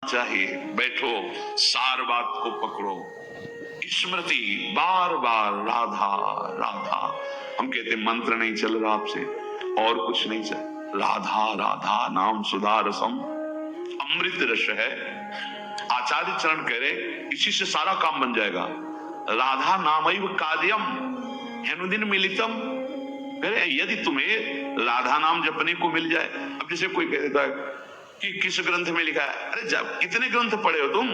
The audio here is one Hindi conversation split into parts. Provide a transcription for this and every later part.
चाहिए। बैठो, सार बात को पकड़ो। स्मृति बार बार राधा राधा। हम कहते मंत्र नहीं चल रहा आपसे, और कुछ नहीं चल, राधा राधा नाम सुधा रसम, अमृत रस है। आचार्य चरण कह रहे इसी से सारा काम बन जाएगा। राधा नामैव कार्यम हेनुदिन मिलितम। कह रहे यदि तुम्हें राधा नाम जपने को मिल जाए। अब जैसे कोई कह देता है कि किस ग्रंथ में लिखा है, अरे जब कितने ग्रंथ पढ़े हो तुम,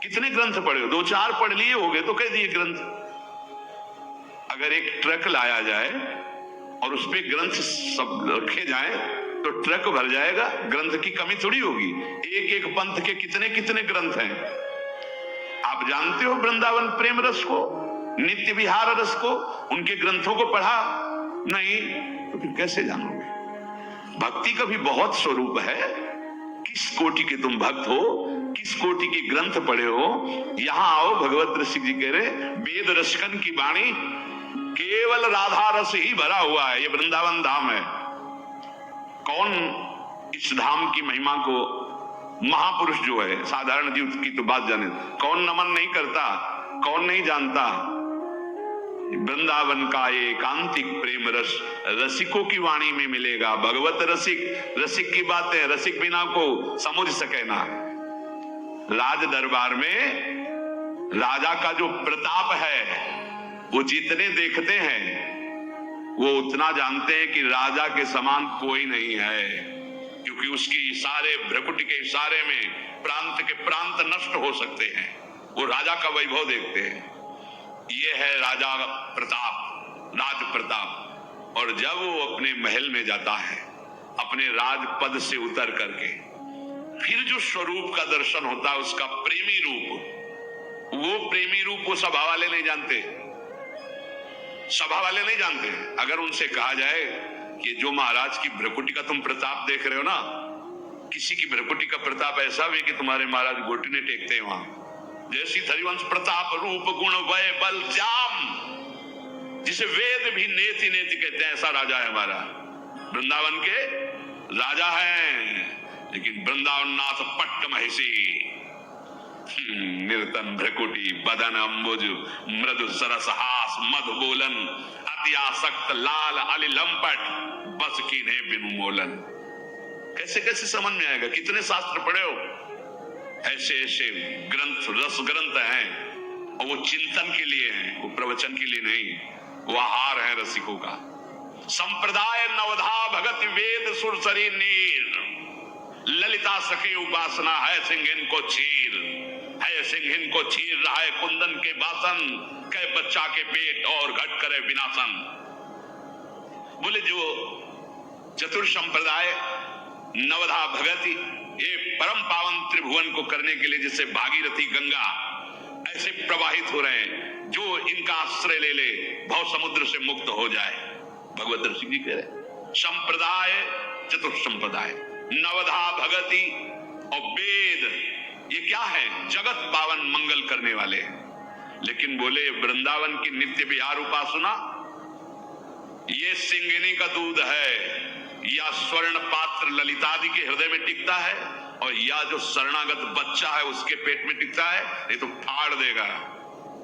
कितने ग्रंथ पढ़े हो? 2-4 पढ़ लिए होगे तो कह दिए ग्रंथ। अगर एक ट्रक लाया जाए और उस पे ग्रंथ सब रखे जाए तो ट्रक भर जाएगा, ग्रंथ की कमी थोड़ी होगी। एक एक पंथ के कितने कितने ग्रंथ हैं। आप जानते हो वृंदावन प्रेम रस को, नित्य विहार रस को, उनके ग्रंथों को पढ़ा नहीं तो फिर कैसे जानोगे? भक्ति का भी बहुत स्वरूप है। किस कोटि के तुम भक्त हो, किस कोटि के ग्रंथ पढ़े हो। यहां आओ, भगवत ऋषि जी कह रहे वेद रसकन की वाणी, केवल राधा रस ही भरा हुआ है। ये वृंदावन धाम है। कौन इस धाम की महिमा को, महापुरुष जो है, साधारण जीव की तो बात जाने, कौन नमन नहीं करता, कौन नहीं जानता। वृंदावन का ये एकांतिक प्रेम रस रसिकों की वाणी में मिलेगा। भगवत रसिक, रसिक की बातें रसिक बिना को समझ सके ना। राज दरबार में राजा का जो प्रताप है वो जितने देखते हैं वो उतना जानते हैं कि राजा के समान कोई नहीं है, क्योंकि उसके इशारे, भ्रकुटी के इशारे में प्रांत के प्रांत नष्ट हो सकते हैं। वो राजा का वैभव देखते हैं। ये है राजा प्रताप, राज प्रताप। और जब वो अपने महल में जाता है, अपने राजपद से उतर करके, फिर जो स्वरूप का दर्शन होता है उसका प्रेमी रूप, वो प्रेमी रूप को सभा वाले नहीं जानते। सभा वाले नहीं जानते। अगर उनसे कहा जाए कि जो महाराज की भ्रकुटी का तुम प्रताप देख रहे हो ना, किसी की भ्रकुटी का प्रताप ऐसा भी कि तुम्हारे महाराज घुटने टेकते हैं वहां, जैसी हरिवंश प्रताप रूप गुण वय बल जाम, जिसे वेद भी नेति नेति कहते हैं, ऐसा राजा है हमारा। वृंदावन के राजा हैं, लेकिन वृंदावन नाथ पट्ट महिषी, निर्तन भ्रकुटी बदन अंबुज मृदु सरस हास मधु बोलन, अति आसक्त लाल अली लंपट बस कीन्हे बिनु मोलन। कैसे कैसे समझ में आएगा? कितने शास्त्र पढ़े हो? ऐसे ऐसे ग्रंथ, रस ग्रंथ हैं, और वो चिंतन के लिए हैं, वो प्रवचन के लिए नहीं। वो आहार है रसिकों का। संप्रदाय नवधा भगत वेद सुरसरी नीर, ललिता सखी उपासना है सिंहिन को चीर, है सिंहिन को चीर रहा है कुंदन के बासन, कह बच्चा के पेट और घट करे विनाशन। बोले जो चतुर संप्रदाय नवधा भगति, ये परम पावन त्रिभुवन को करने के लिए जैसे भागीरथी गंगा ऐसे प्रवाहित हो रहे हैं, जो इनका आश्रय ले ले भव समुद्र से मुक्त हो जाए। भगवत ऋषि जी कह रहे संप्रदाय, चतुर संप्रदाय, नवधा भगति और वेद, ये क्या है? जगत पावन मंगल करने वाले। लेकिन बोले वृंदावन की नित्य विहार उपासना, ये सिंगिनी का दूध है, या स्वर्ण पात्र ललितादि के हृदय में टिकता है, और या जो शरणागत बच्चा है उसके पेट में टिकता है, नहीं तो फाड़ देगा।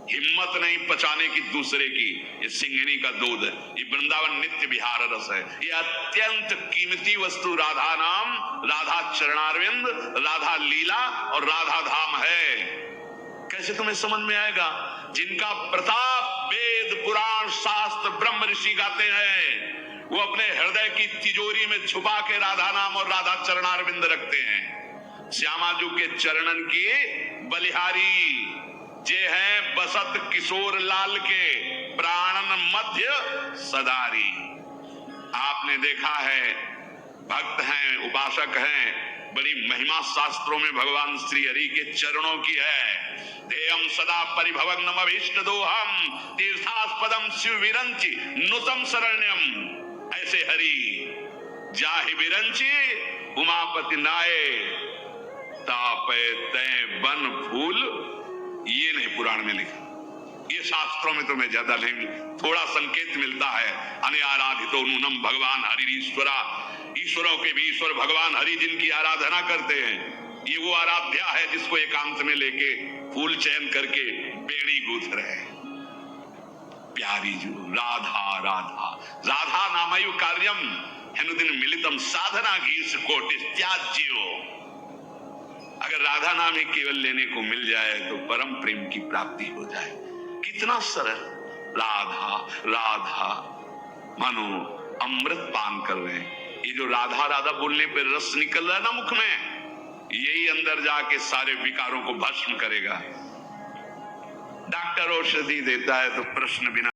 हिम्मत नहीं पचाने की दूसरे की। ये सिंगिनी का दूध है, ये वृंदावन नित्य विहार रस है। ये अत्यंत कीमती वस्तु राधा नाम, राधा चरणारविंद, राधा लीला और राधा धाम है। कैसे तुम्हें समझ में आएगा? जिनका प्रताप वेद पुराण शास्त्र ब्रह्म ऋषि गाते हैं, वो अपने हृदय की तिजोरी में छुपा के राधा नाम और राधा चरणारविंद रखते हैं। श्यामाजू के चरणन की बलिहारी जे हैं बसत किशोर लाल के प्राणन मध्य सदारी। आपने देखा है, भक्त हैं, उपासक हैं, बड़ी महिमा शास्त्रों में भगवान श्री हरि के चरणों की है। देयम सदा परिभवग्नम अभीष्ट दोहम तीर्थास्पदम शिव विरंचि नुतम शरण्यम। ऐसे हरि जाहि विरंचि उमापति नाये, तापे तय बन फूल। ये नहीं पुराण में लिखा, ये शास्त्रों में तुम्हें ज्यादा नहीं, थोड़ा संकेत मिलता है। अनाराधितो नूनम भगवान हरि ईश्वरा, ईश्वरों के भी ईश्वर भगवान हरि जिनकी आराधना करते हैं, ये वो आराध्या है जिसको एकांत में लेके फूल चयन करके बेड़ी गूंथ रहे। प्यारी जो राधा राधा राधा नामयु कार्यम हेनुदिन मिलितम साधना गीस कोटि त्याज्यो। अगर राधा नाम ही केवल लेने को मिल जाए तो परम प्रेम की प्राप्ति हो जाए। कितना सरल, राधा राधा मानो अमृत पान कर रहे हैं। ये जो राधा राधा बोलने पे रस निकल रहा है ना मुख में, यही अंदर जाके सारे विकारों को भस्म करेगा। डॉक्टर औषधि देता है तो प्रश्न बिना